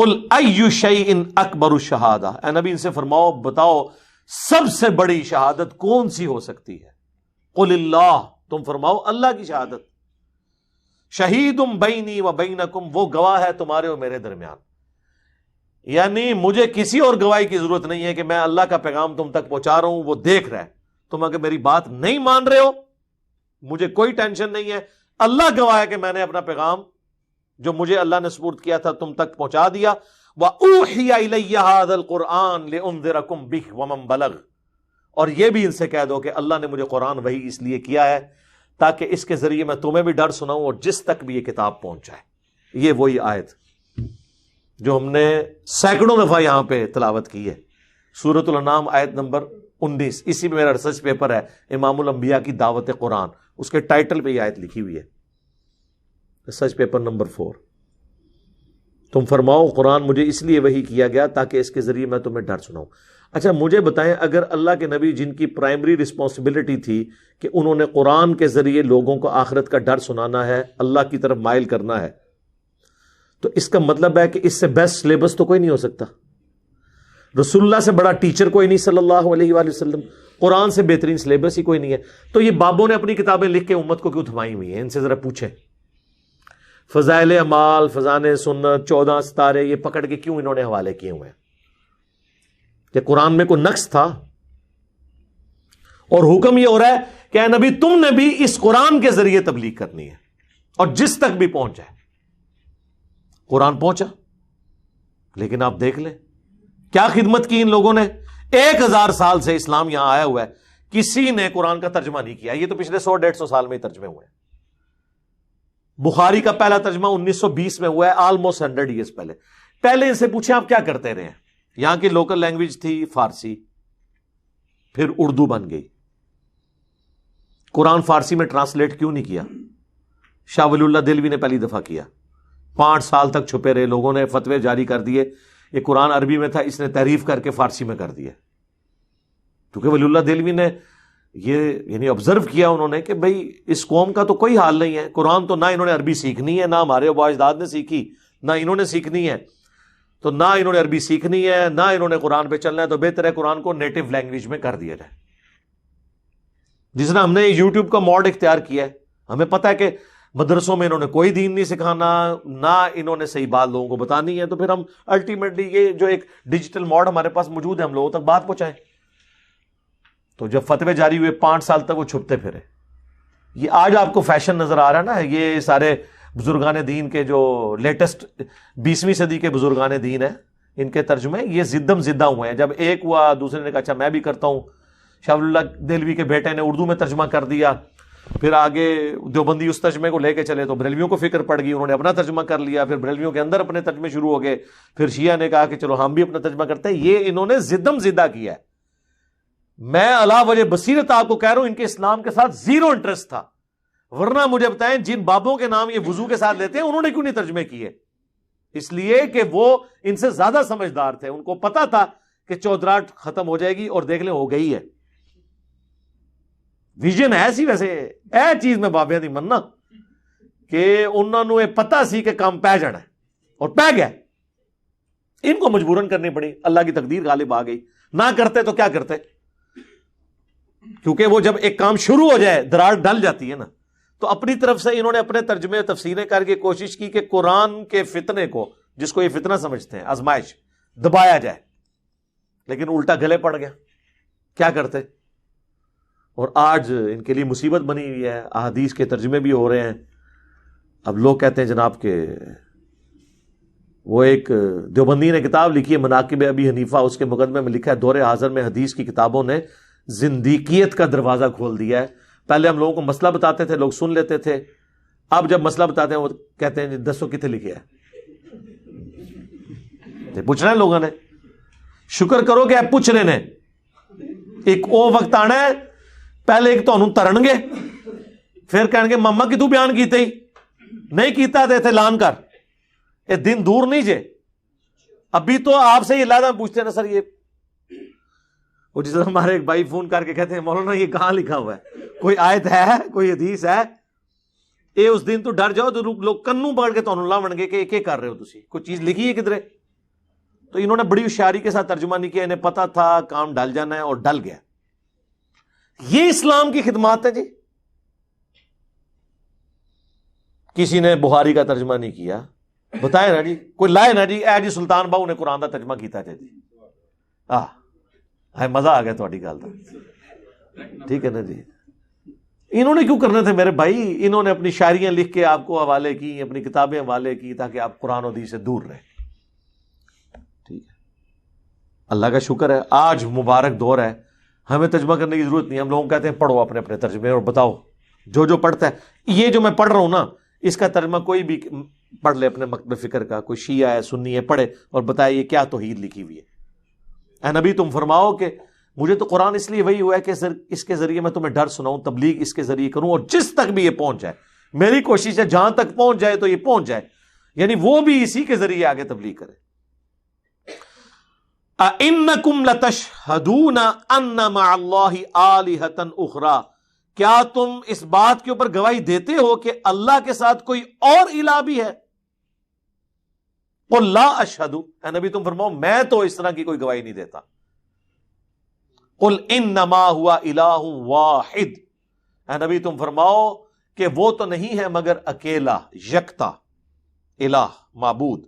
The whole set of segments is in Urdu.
قل ای شیء اکبر الشہادہ، اے نبی ان سے فرماؤ بتاؤ سب سے بڑی شہادت کون سی ہو سکتی ہے؟ قل اللہ، تم فرماؤ اللہ کی شہادت، شہید بینی و بینکم، وہ گواہ ہے تمہارے اور میرے درمیان، یعنی مجھے کسی اور گواہی کی ضرورت نہیں ہے کہ میں اللہ کا پیغام تم تک پہنچا رہا ہوں، وہ دیکھ رہا ہے، تم اگر میری بات نہیں مان رہے ہو مجھے کوئی ٹینشن نہیں ہے، اللہ گواہ ہے کہ میں نے اپنا پیغام جو مجھے اللہ نے سپرد کیا تھا تم تک پہنچا دیا۔ وَأُوحِيَ إِلَيَّ هَذَا الْقُرْآنُ لِأُنذِرَكُم بِهِ وَمَن بَلَغَ، اور یہ بھی ان سے کہہ دو کہ اللہ نے مجھے قرآن وحی اس لیے کیا ہے تاکہ اس کے ذریعے میں تمہیں بھی ڈر سناؤں اور جس تک بھی یہ کتاب پہنچائے۔ یہ وہی آیت جو ہم نے سینکڑوں دفعہ یہاں پہ تلاوت کی ہے، سورۃ الانعام آیت نمبر 19، اسی میں میرا ریسرچ پیپر ہے امام الانبیاء کی دعوت قرآن، اس کے ٹائٹل پہ یہ آیت لکھی ہوئی ہے، ریسرچ پیپر نمبر 4۔ تم فرماؤ قرآن مجھے اس لیے وحی کیا گیا تاکہ اس کے ذریعے میں تمہیں ڈر سناؤں۔ اچھا مجھے بتائیں، اگر اللہ کے نبی جن کی پرائمری رسپانسبلٹی تھی کہ انہوں نے قرآن کے ذریعے لوگوں کو آخرت کا ڈر سنانا ہے، اللہ کی طرف مائل کرنا ہے، تو اس کا مطلب ہے کہ اس سے بیسٹ سلیبس تو کوئی نہیں ہو سکتا، رسول اللہ سے بڑا ٹیچر کوئی نہیں صلی اللہ علیہ وآلہ وسلم، قرآن سے بہترین سلیبس ہی کوئی نہیں ہے، تو یہ بابوں نے اپنی کتابیں لکھ کے امت کو کیوں تھمائی ہوئی ہیں؟ ان سے ذرا پوچھیں۔ فضائل اعمال، فضائل سنت، 14 ستارے، یہ پکڑ کے کیوں انہوں نے حوالے کیے ہوئے ہیں؟ کہ قرآن میں کوئی نقص تھا؟ اور حکم یہ ہو رہا ہے کہ اے نبی تم نے بھی اس قرآن کے ذریعے تبلیغ کرنی ہے، اور جس تک بھی پہنچ جائے۔ قرآن پہنچا، لیکن آپ دیکھ لیں کیا خدمت کی ان لوگوں نے۔ 1000 سال سے اسلام یہاں آیا ہوا ہے، کسی نے قرآن کا ترجمہ نہیں کیا، یہ تو پچھلے 100-150 سال میں ہی ترجمے ہوئے ہیں۔ بخاری کا پہلا ترجمہ 1920 میں ہوا ہے، آلموسٹ 100 ایئرز پہلے۔ پہلے ان سے پوچھیں آپ کیا کرتے رہے ہیں؟ یہاں کی لوکل لینگویج تھی فارسی، پھر اردو بن گئی۔ قرآن فارسی میں ٹرانسلیٹ کیوں نہیں کیا؟ شاہ ولی اللہ دہلوی نے پہلی دفعہ کیا، 5 سال تک چھپے رہے، لوگوں نے فتوے جاری کر دیے، یہ قرآن عربی میں تھا، اس نے تحریف کر کے فارسی میں کر دیا، کیونکہ ولی اللہ دہلوی نے یہ یعنی آبزرو کیا انہوں نے کہ بھئی اس قوم کا تو کوئی حال نہیں ہے، قرآن تو نہ انہوں نے عربی سیکھنی ہے، نہ ہمارے آباء اجداد نے سیکھی، نہ انہوں نے سیکھنی ہے، تو نہ انہوں نے عربی سیکھنی ہے، نہ انہوں نے قرآن پہ چلنا ہے، تو بہتر ہے قرآن کو نیٹو لینگویج میں کر دیا جائے۔ جس طرح ہم نے یوٹیوب کا موڈ اختیار کیا ہے، ہمیں پتہ ہے کہ مدرسوں میں انہوں نے کوئی دین نہیں سکھانا، نہ انہوں نے صحیح بات لوگوں کو بتانی ہے، تو پھر ہم الٹیمیٹلی یہ جو ایک ڈیجیٹل موڈ ہمارے پاس موجود ہے ہم لوگوں تک بات پہنچائیں۔ تو جب فتوے جاری ہوئے 5 سال تک وہ چھپتے پھرے۔ یہ آج آپ کو فیشن نظر آ رہا ہے نا، یہ سارے بزرگان دین کے جو لیٹسٹ 20ویں صدی کے بزرگان دین ہیں، ان کے ترجمے یہ زدم زدہ ہوئے ہیں۔ جب ایک ہوا دوسرے نے کہا اچھا میں بھی کرتا ہوں، شاہ ولی اللہ دہلوی کے بیٹے نے اردو میں ترجمہ کر دیا، پھر آگے دیوبندی اس ترجمے کو لے کے چلے تو بریلویوں کو فکر پڑ گئی، انہوں نے اپنا ترجمہ کر لیا، پھر بریلویوں کے اندر اپنے ترجمے شروع ہو گئے، پھر شیعہ نے کہا کہ چلو ہم بھی اپنا ترجمہ کرتے ہیں۔ یہ انہوں نے زدم زدہ کیا ہے۔ میں علا وجہ بصیرت آپ کو کہہ رہا ہوں، ان کے اسلام کے ساتھ 0 انٹرسٹ تھا، ورنہ مجھے بتائیں جن بابوں کے نام یہ وضو کے ساتھ لیتے ہیں انہوں نے کیوں نہیں ترجمے کیے؟ اس لیے کہ وہ ان سے زیادہ سمجھدار تھے، ان کو پتا تھا کہ چودراہٹ ختم ہو جائے گی، اور دیکھ لیں ہو گئی ہے۔ ویژن ایسی ویسے اے چیز میں بابیاں دی مننا کہ انہوں نے پتا سی کہ کام پہ جانا ہے اور پہ گیا، ان کو مجبوراً کرنی پڑی، اللہ کی تقدیر غالب آ گئی۔ نہ کرتے تو کیا کرتے؟ کیونکہ وہ جب ایک کام شروع ہو جائے دراڑ ڈل جاتی ہے نا، تو اپنی طرف سے انہوں نے اپنے ترجمے تفسیریں کر کے کوشش کی کہ قرآن کے فتنے کو، جس کو یہ فتنہ سمجھتے ہیں آزمائش، دبایا جائے، لیکن الٹا گلے پڑ گیا۔ کیا کرتے؟ اور آج ان کے لیے مصیبت بنی ہوئی ہے، احادیث کے ترجمے بھی ہو رہے ہیں۔ اب لوگ کہتے ہیں جناب کہ وہ ایک دیوبندی نے کتاب لکھی ہے مناقب ابی حنیفہ، اس کے مقدمے میں لکھا ہے دور حاضر میں حدیث کی کتابوں نے زندیقیت کا دروازہ کھول دیا ہے۔ پہلے ہم لوگوں کو مسئلہ بتاتے تھے، لوگ سن لیتے تھے، اب جب مسئلہ بتاتے ہیں وہ کہتے ہیں جی دسو کتنے لکھے ہے، پوچھنا ہے لوگوں نے، شکر کرو کہ آپ پوچھ رہے نے۔ ایک او وقت آنا ہے پہلے ایک تو ترن گے، پھر کہیں گے مما کی تو بیان کیتے ہی نہیں کیتا تھے اعلان کر، یہ دن دور نہیں جے۔ ابھی تو آپ سے یہ لہذا پوچھتے ہیں نا سر، یہ وہ جس طرح ہمارے ایک بھائی فون کر کے کہتے ہیں مولانا یہ کہاں لکھا ہوا ہے، کوئی آیت ہے، کوئی حدیث ہے؟ اے اس دن تو ڈر جاؤ تو لوگ کنوں پکڑ کے تانوں لاون گے کہ کیا کر رہے ہو تسی، کوئی چیز لکھی ہے کدھر؟ تو انہوں نے بڑی ہوشیاری کے ساتھ ترجمہ نہیں کیا، انہیں پتا تھا کام ڈل جانا ہے اور ڈل گیا. یہ اسلام کی خدمات ہے جی. کسی نے بخاری کا ترجمہ نہیں کیا، بتائے نا جی، کوئی لائے نا جی، اے جی سلطان باہو نے قرآن کا ترجمہ کیتا جی. مزہ آ گیا تھوڑی گل کا، ٹھیک ہے نا جی. انہوں نے کیوں کرنے تھے میرے بھائی؟ انہوں نے اپنی شاعریاں لکھ کے آپ کو حوالے کی، اپنی کتابیں حوالے کی، تاکہ آپ قرآن و حدیث سے دور رہیں. ٹھیک ہے، اللہ کا شکر ہے آج مبارک دور ہے، ہمیں ترجمہ کرنے کی ضرورت نہیں. ہم لوگوں کہتے ہیں پڑھو اپنے اپنے ترجمے اور بتاؤ. جو پڑھتا ہے، یہ جو میں پڑھ رہا ہوں نا، اس کا ترجمہ کوئی بھی پڑھ لے اپنے مکتب فکر کا، کوئی شیعہ ہے سنی ہے، پڑھے اور بتائے یہ کیا توحید لکھی ہوئی ہے. اے نبی تم فرماؤ کہ مجھے تو قرآن اس لیے وہی ہوا ہے کہ اس کے ذریعے میں تمہیں ڈر سناؤں، تبلیغ اس کے ذریعے کروں، اور جس تک بھی یہ پہنچ جائے. میری کوشش ہے جہاں تک پہنچ جائے تو یہ پہنچ جائے، یعنی وہ بھی اسی کے ذریعے آگے تبلیغ کرے. اِنَّكُمْ لَتَشْهَدُونَ أَنَّ مَعَ اللَّهِ آلِهَةً أُخْرَى، کیا تم اس بات کے اوپر گواہی دیتے ہو کہ اللہ کے ساتھ کوئی اور الہ بھی ہے؟ قُلْ لَا أَشْهَدُ، اے نبی تم فرماؤ میں تو اس طرح کی کوئی گواہی نہیں دیتا. قُلْ إِنَّمَا هُوَ إِلَٰهٌ وَاحِدٌ، اے نبی تم فرماؤ کہ وہ تو نہیں ہے مگر اکیلا، یکتا الہ، معبود.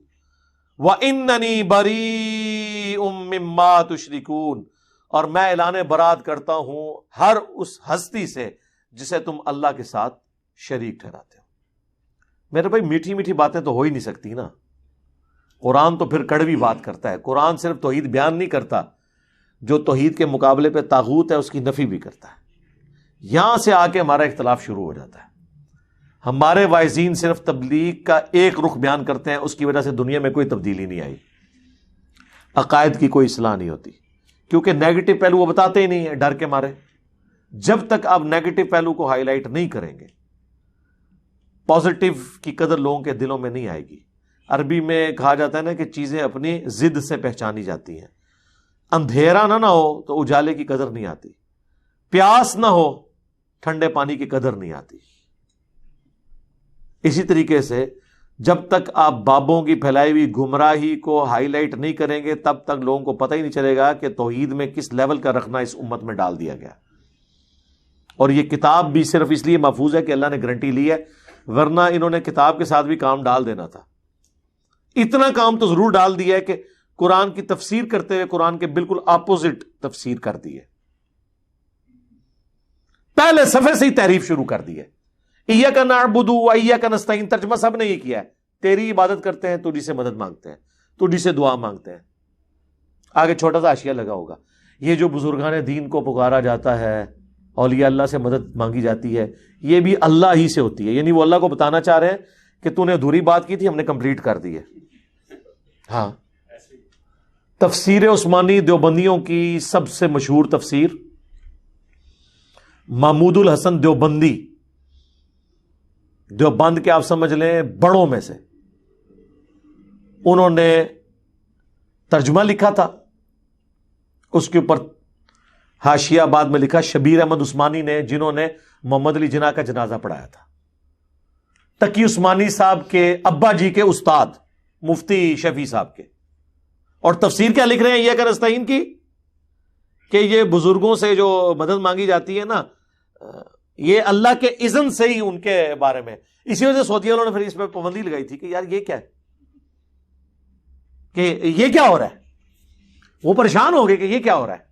وَإِنَّنِي بَرِيءٌ مِّمَّا تُشْرِكُونَ، اور میں اعلان برات کرتا ہوں ہر اس ہستی سے جسے تم اللہ کے ساتھ شریک ٹھہراتے ہو. میرے بھائی میٹھی میٹھی باتیں تو ہو ہی نہیں سکتی نا. قرآن تو پھر کڑوی بات کرتا ہے. قرآن صرف توحید بیان نہیں کرتا، جو توحید کے مقابلے پہ طاغوت ہے اس کی نفی بھی کرتا ہے. یہاں سے آ کے ہمارا اختلاف شروع ہو جاتا ہے. ہمارے واعظین صرف تبلیغ کا ایک رخ بیان کرتے ہیں، اس کی وجہ سے دنیا میں کوئی تبدیلی نہیں آئی، عقائد کی کوئی اصلاح نہیں ہوتی، کیونکہ نیگیٹو پہلو وہ بتاتے ہی نہیں ہیں ڈر کے مارے. جب تک آپ نیگیٹو پہلو کو ہائی لائٹ نہیں کریں گے، پازیٹو کی قدر لوگوں کے دلوں میں نہیں آئے گی. عربی میں کہا جاتا ہے نا کہ چیزیں اپنی ضد سے پہچانی جاتی ہیں. اندھیرا نہ ہو تو اجالے کی قدر نہیں آتی، پیاس نہ ہو ٹھنڈے پانی کی قدر نہیں آتی. اسی طریقے سے جب تک آپ بابوں کی پھیلائی ہوئی گمراہی کو ہائی لائٹ نہیں کریں گے، تب تک لوگوں کو پتہ ہی نہیں چلے گا کہ توحید میں کس لیول کا رکھنا اس امت میں ڈال دیا گیا. اور یہ کتاب بھی صرف اس لیے محفوظ ہے کہ اللہ نے گارنٹی لی ہے، ورنہ انہوں نے کتاب کے ساتھ بھی کام ڈال دینا تھا. اتنا کام تو ضرور ڈال دیا ہے کہ قرآن کی تفسیر کرتے ہوئے قرآن کے بالکل اپوزٹ تفسیر کر دی ہے. پہلے صفحے سے ہی تعریف شروع کر دی ہے. ایاک نعبد و ایاک نستعین، ترجمہ سب نے یہ کیا ہے، تیری عبادت کرتے ہیں، تجھی سے مدد مانگتے ہیں، تجھی سے دعا مانگتے ہیں. آگے چھوٹا سا حاشیہ لگا ہوگا، یہ جو بزرگان دین کو پکارا جاتا ہے، اولیاء اللہ سے مدد مانگی جاتی ہے، یہ بھی اللہ ہی سے ہوتی ہے. یعنی وہ اللہ کو بتانا چاہ رہے ہیں کہ تو نے ادھوری بات کی تھی، ہم نے کمپلیٹ کر دی ہے. ہاں، تفسیر عثمانی دیوبندیوں کی سب سے مشہور تفسیر، محمود الحسن دیوبندی، دیوبند کے آپ سمجھ لیں بڑوں میں سے، انہوں نے ترجمہ لکھا تھا. اس کے اوپر حاشیہ بعد میں لکھا شبیر احمد عثمانی نے، جنہوں نے محمد علی جناح کا جنازہ پڑھایا تھا. تقی عثمانی صاحب کے ابا جی کے استاد مفتی شفیع صاحب کے. اور تفسیر کیا لکھ رہے ہیں یہ کہ نستعین کی، کہ یہ بزرگوں سے جو مدد مانگی جاتی ہے نا، یہ اللہ کے اذن سے ہی ان کے بارے میں. اسی وجہ سے سعودی والوں نے پھر اس پہ پابندی لگائی تھی کہ یار یہ کیا ہے، کہ یہ کیا ہو رہا ہے. وہ پریشان ہو گئے کہ یہ کیا ہو رہا ہے.